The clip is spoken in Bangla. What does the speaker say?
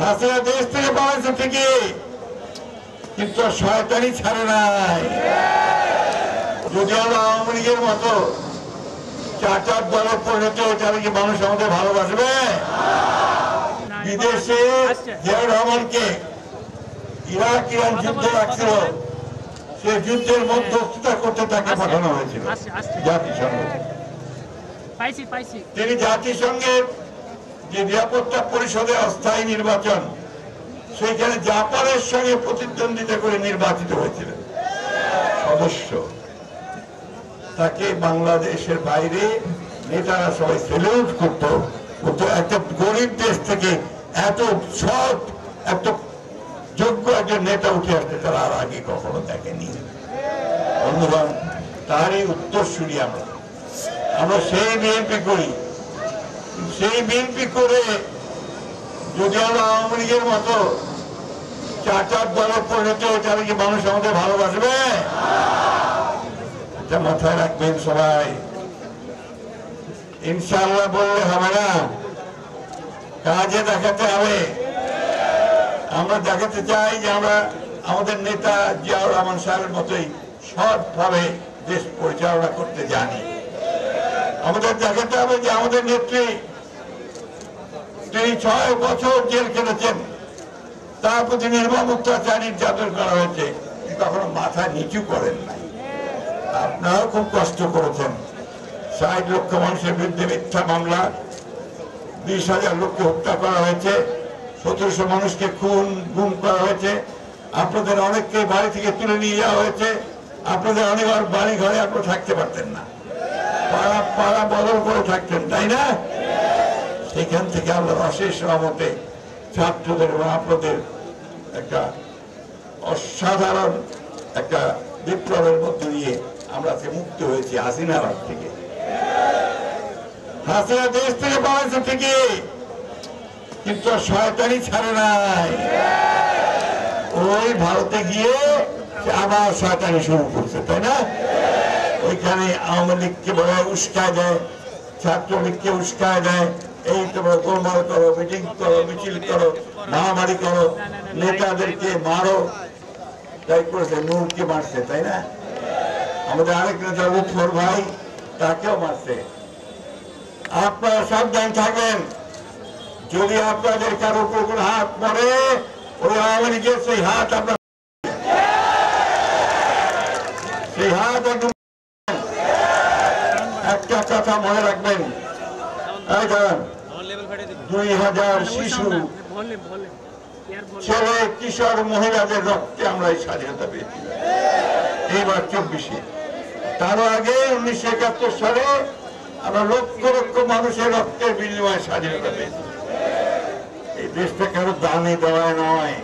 হাসিনা দেশ থেকে পালাইছে ঠিকই, কিন্তু শয়তানি ছাড়ে নাই। যদি আমরা আওয়ামী লীগের মতো চার দলে পরিণত হয়ে তাহলে কি মানুষ আমাদের ভালোবাসবে? বিদেশে জিয়াউর রহমানকে ইরাক ইরান যুদ্ধ রাখছিল, সে যুদ্ধের মধ্যস্থতা করতে তাকে পাঠানো হয়েছিল জাতিসংঘ। তিনি জাতিসংঘের যে নিরাপত্তা পরিষদে অস্থায়ী নির্বাচন, সেখানে জাপানের সঙ্গে প্রতিদ্বন্দ্বিতা করে নির্বাচিত হয়েছিলেন সদস্য। তাকে বাংলাদেশের বাইরে নেতারা সবাই সেলিউট করত। একটা গরিব দেশ থেকে এত সৎ, এত যোগ্য একজন নেতা উঠে আসতে তারা আর আগে কখনো দেখেনি। বন্ধুগণ, তারই উত্তরসূরি আমরা সেই বিএনপি করি। সেই বিএনপি করে যদি আমরা আওয়ামী লীগের মতো চার দলে পরিণত হয়ে তাহলে কি মানুষ আমাদের ভালোবাসবে? এটা মাথায় রাখবেন সবাই। ইনশাআল্লাহ বললে হবে না, কাজে দেখাতে হবে। আমরা দেখাতে চাই যে আমরা আমাদের নেতা জিয়াউর রহমান সাহেবের মতোই সৎভাবে দেশ পরিচালনা করতে জানি। আমাদের দেখাতে হবে যে আমাদের নেত্রী, তিনি 6 বছর জেল কেটেছেন, তার প্রতি নির্মম অত্যাচার নির্যাতন করা হয়েছে, কখনো মাথা নিচু করেন নাই। আপনারাও খুব কষ্ট করেছেন। 60 লক্ষ মানুষের বিরুদ্ধে মিথ্যা মামলা, 20,000 লোককে হত্যা করা হয়েছে, 1700 মানুষকে গুম করা হয়েছে। আপনাদের অনেককে বাড়ি থেকে তুলে নিয়ে যাওয়া হয়েছে। আপনাদের অনেক বাড়ি ঘরে আপনারা থাকতে পারতেন না, পাড়া বদল করে থাকতেন, তাই না? সেখান থেকে আল্লাহর অশেষ রহমতে ছাত্রদের এবং আপনাদের একটা অসাধারণ একটা বিপ্লবের মধ্য দিয়ে আমরা মুক্ত হয়েছি হাসিনার হাত থেকে। হাসিনা দেশ থেকে পালাইছে ঠিকই, কিন্তু শয়তানি ছাড়ে নাই। ওই ভারতে গিয়ে আবার শয়তানি শুরু করছে, তাই না? ওইখানে আওয়ামী লীগকে বলে উস্কায় দেয়, ছাত্রলীগকে উস্কায় দেয়, এই তোমরা গোলমাল করো, মিটিং করো, মিছিল করো, মারামারি করো, নেতাদেরকে মারো। তাই করেছে, নূরকে মারছে, তাই না? আমাদের আরেক নেতা লুৎফর ভাই, তাকেও মারছে। আপনারা সাবধান থাকবেন, যদি আপনাদের কারো উপর কোনো হাত পড়ে, ওই আওয়ামী লীগের সেই হাত আপনার, সেই হাত একদম। একটা কথা মনে রাখবেন, 2000 শিশু, ছেলে, কিশোর, মহিলাদের রক্তে আমরা এই স্বাধীনতা পেয়েছি। এইবার 24-এ, তারও আগে 1971 সালে আমরা লক্ষ লক্ষ মানুষের রক্তের বিনিময়ে স্বাধীনতা পেয়েছি। এই দেশটা কারো দানে দেওয়ায় নয়।